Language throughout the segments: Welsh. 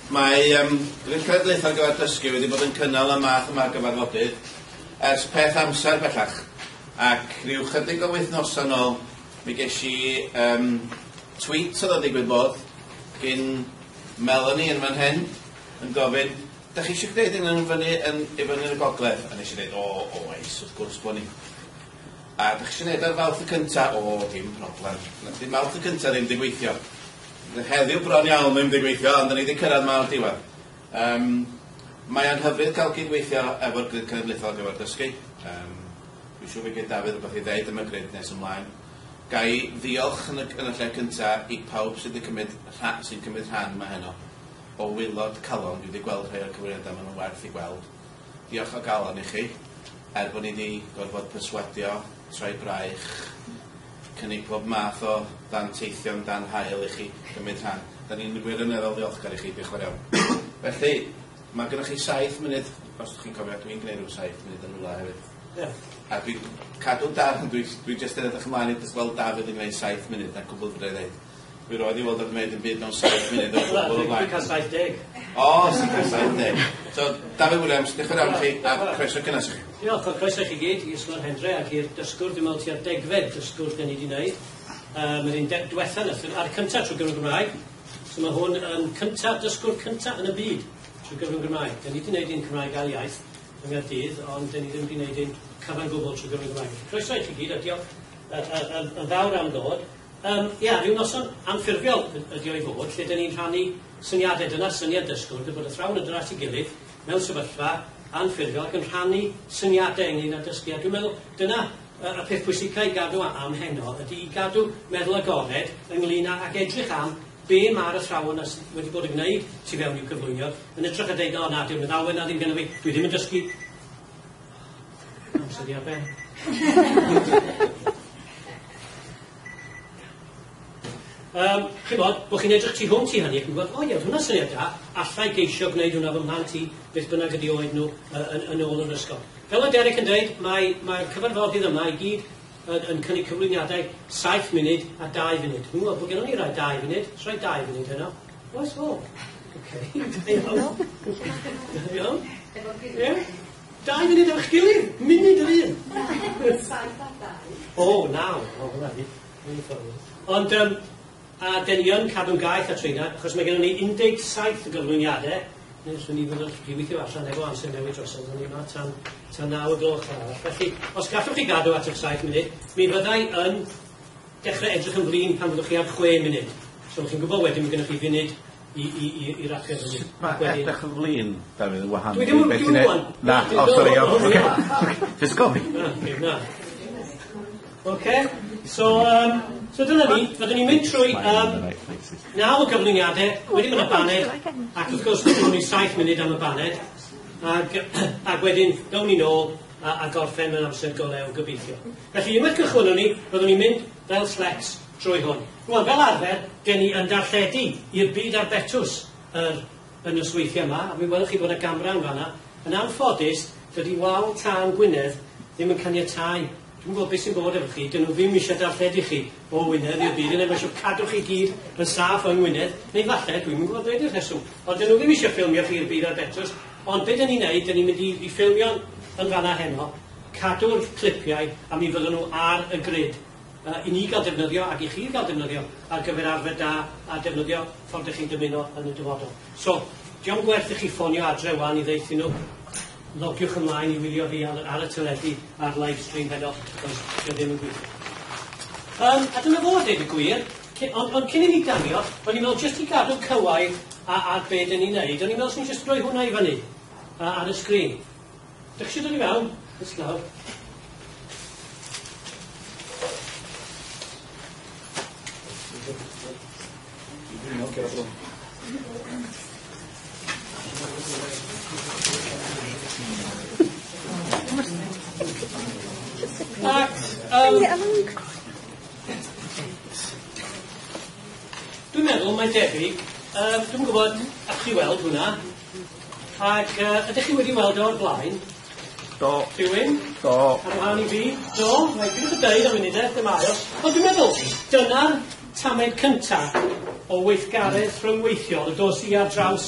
Mae Grŵp Cenedlaethol gyfer dysgu wedi bod yn cynnal y math yma gyfarfodydd ers peth amser bellach. Ac rhyw chydig o wythnosau nôl, mi ges i tweet oedd o digwydd bod gyn Melanie yn fan hyn yn gofyn, da chi eisiau gwneud hyn yn fyny yn y gogledd? A nes i dweud, oes, wrth gwrs bod ni. A da chi eisiau gwneud ar Fawrth y cyntaf? Dim problem. Dim Fawrth y cyntaf ddim di gweithio. Heddiw bron iawn ddim di gweithio, ond da ni wedi cyrraedd mawr diwedd. Mae anhyfryd cael cydweithio efo'r Grŵp Cenedlaethol gyfer dysgu. Dwi'n siŵr fe Dafydd rhywbeth i ddeud am y grid nes ymlaen. Ga i ddiolch yn y lle cyntaf i pawb sydd sy'n cymryd rhan yma heno. O waelod calon, dwi wedi gweld rhai o'r cyfrifiadau maen nhw'n werth i gweld. Diolch o galon i chi, bod ni wedi gorfod perswadio, troi braich, cynnig pob math o dan teithio'n dan hael i chi cymryd rhan. Da ni'n wirioneddol ddiolchgar i chi, diolch yn iawn. Felly, mae gennych chi 7 munud, os chi'n cofio, dwi'n gwneud rhyw 7 munud yn hwla hefyd. A dwi'n cadw Dafydd, dwi'n jyst yn edrych ymlaen i gweld Dafydd yn gwneud 7 munud, na cwbl fydde dweud. Dwi'n roed i weld o'n gwneud yn byd mewn 7 munud o gwbl ymlaen. Dwi'n cael 70. Sy'n cael 70. So, Dafydd Williams, diolch yn iawn chi, a croeso cynnes i chi. Diolch, croeso i chi gyd, i Ysgol Hendre, ac i'r dysgwr, dwi'n meddwl tua'r 10fed dysgwr da ni wedi gwneud. Mae'n un diwetha, ar y cyntaf trwy gyfrwng Gymraeg. So mae hwn yn dysgwr cyntaf yn y byd trwy gyfrwng Gymraeg. Da ni wedi gwneud un Cymraeg ail iaith yng Nghaerdydd, ond da ni ddim wedi gwneud un cyfan gwbl trwy gyfrwng Gymraeg. Croeso i chi gyd, a diolch yn fawr am ddod. Rhyw noson anffurfiol ydi o'i fod, lle da ni'n rhannu syniadau. Dyna'r syniad dysgwr, dy bod y thrawn yn dod at ei gilydd mewn sefyllfa anffurfiol ac yn rhannu syniadau ynglyn â dysgu. A dwi'n meddwl, dyna y peth pwysicau i gadw am heno, ydy i gadw meddwl agored ynglyn ag edrych am be mae'r athrawon wedi bod yn gwneud tu fewn i'w cyflwyno, yn edrych a dweud, na, dwi'n meddwl, na ddim gyda fi, dwi ddim yn dysgu. Amser di aben. Chi bod, bod chi'n edrych tu hwnt i hynny, ac yn gwybod, hwnna'n syniad da, allai geisio gwneud hwnna fy mhlant i, beth bynnag ydi oed nhw yn ôl yn ysgol. Fel y Derek yn dweud, mae'r cyfarfodydd yma i gyd yn cynnig cyflwyniadau 7 munud a 2 funud. Dwi'n meddwl bod gennym ni rai 2 funud. Rai 2 funud heno. Oes o? Oce. Iawn. 2 munud efo'ch gilydd. Munud yr un. 7 a 2. Naw. Hwna fi. Ond, a den ni yn cadw'n gaeth a treina, achos mae gennym ni 17 gyflwyniadau. Nes ni fod yn rhywbeth allan efo amser newid drosodd, ond ni yma tan 9 o gloch arall. Felly, os gallwch chi gadw at eich 7 munud, mi fyddai yn dechrau edrych yn flin pan fyddwch chi ar 6 munud. So, chi'n gwybod wedyn, mae gennych chi funud i rachau hynny. Mae edrych yn flin, Dafydd, yn wahanol. Dwi ddim yn gwybod. Na, sorry, just gofyn. Na. Oce, so dyna ni, fyddwn ni'n mynd trwy 9 o gyflwyniadau, wedyn yn y baned, ac wrth gwrs byddwn ni'n 7 munud am y baned, ac wedyn gawn ni nôl a gorffen yn amser golew gobeithio. Felly, unwaith cychwynnwn ni, byddwn ni'n mynd fel flex trwy hwn. Rwan, fel arfer, gen i yn darlledu i'r byd ar betws yn y sweithiau yma, a mi welwch chi bod y gamra yn fanna. Yn anffodus, dydy wal tân Gwynedd ddim yn caniatáu. Dwi'n gwybod beth sy'n bod efo chi, dyn nhw ddim eisiau darlledu chi o Wynedd i'r byd, yn efo eisiau cadw chi gyd yn saff yn Wynedd, neu falle, dwi'n gwybod dweud i'r rheswm, ond dyn nhw ddim eisiau ffilmio chi i'r byd ar betws, ond beth dyn ni'n neud, dyn ni'n mynd i ffilmio yn fanna heno, cadw'r clipiau, a mi fydden nhw ar y grid. I ni gael defnyddio, ac i chi gael defnyddio, ar gyfer arfer da, a defnyddio ffordd ych chi'n dymuno yn y dyfodol. So, diolch gwerth i chi ffonio adre wan i ddeuthyn nhw, logiwch ymlaen i wylio fi ar y teledu a'r live stream heno, ond dwi ddim yn gweithio. A dyna fo dweud y gwir, ond cyn i ni danio, o'n i'n meddwl jyst i gadw cywair ar be dyn ni'n neud, o'n i'n meddwl sy'n jyst rhoi hwnna i fyny ar y sgrin. Dych chi dod i fewn? Ys lawr. Dwi'n meddwl mae debyg, dwi'n gwybod a'ch chi weld hwnna, ac ydych chi wedi weld o'r blaen? Do. Rhywun? Do. Ar wahan i fi? Do. Mae dwi'n dweud am unedau, ddim aros. Ond dwi'n meddwl, dyna'r tamed cyntaf o weithgaredd rhyngweithiol y dos i ar draws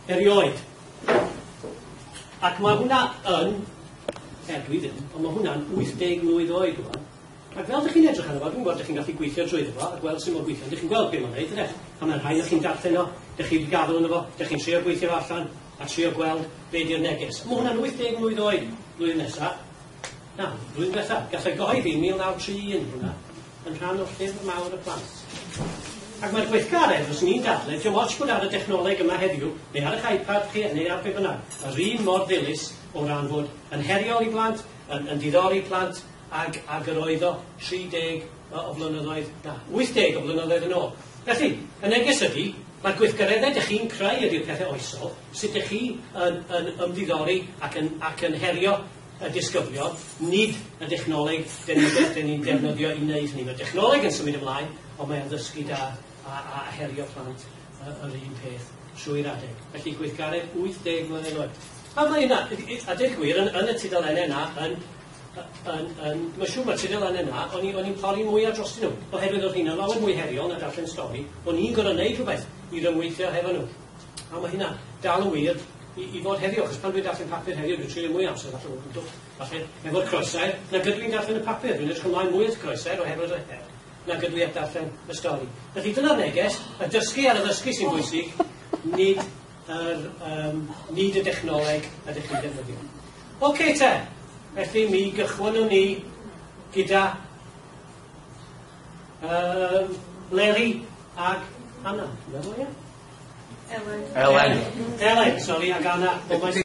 erioed. Ac mae hwnna yn, dwi ddim, ond mae hwnna'n 80 mlwydd oed rwan. Ac fel ydych chi'n edrych arno fo, dwi'n gwybod ydych chi'n gallu gweithio drwy fo, a gweld sy'n modd gweithio, ydych chi'n gweld beth mae'n neud, ydych? A mae'n rhaid ydych chi'n darllen o, ydych chi'n gafel yno fo, ydych chi'n trio gweithio allan, a trio gweld be di'r neges. Mae hwnna'n 80 mlwydd oed blwyddyn nesaf. Na, blwyddyn nesaf. Gallai gyhoeddi 1931 hwnna, yn rhan o'r ffurf mawr y plant. Ac mae'r gweithgaredd, os ni'n dadle, diolch ots bod ar y technoleg yma heddiw, neu ar eich iPad chi, neu ar be bynnag, yr un mor ddilys o ran fod yn heriol i blant, yn diddori plant, ac yr oedd o 30 o flynyddoedd, na, 80 o flynyddoedd yn ôl. Felly, y neges ydy, mae'r gweithgareddau ydych chi'n creu ydy'r pethau oesol, sut ydych chi yn ymddiddori ac yn herio y disgyblion, nid y dechnoleg dyn ni'n defnyddio i wneud hynny. Mae'r dechnoleg yn symud ymlaen, ond mae'n ddysgu da a herio plant yr un peth trwy'r adeg. Felly gweithgaredd 80 mlynedd oed. A mae yna, a dweud gwir, yn y tudalennau yna, mae'n siŵr mae'r tudalennau yna, o'n i'n pori mwy ar drostyn nhw, oherwydd oedd hynna'n lawer mwy heriol na darllen stori, o'n i'n gorau wneud rhywbeth i rymweithio hefo nhw. A mae hynna dal yn wir i fod heddiw, achos pan dwi'n darllen papur heddiw, dwi'n trio mwy amser, falle efo'r croesau, na gydw i'n darllen y papur, dwi'n edrych ymlaen mwy at croesau oherwydd y her, na gydw i at darllen y stori. Felly dyna'r neges, y dysgu ar y ddysgu sy'n bwysig, nid y dechnoleg ydych chi'n defnyddio. Oce te, felly mi gychwynnwn ni gyda Leri ag Anna. Elen, sorry, ag Anna.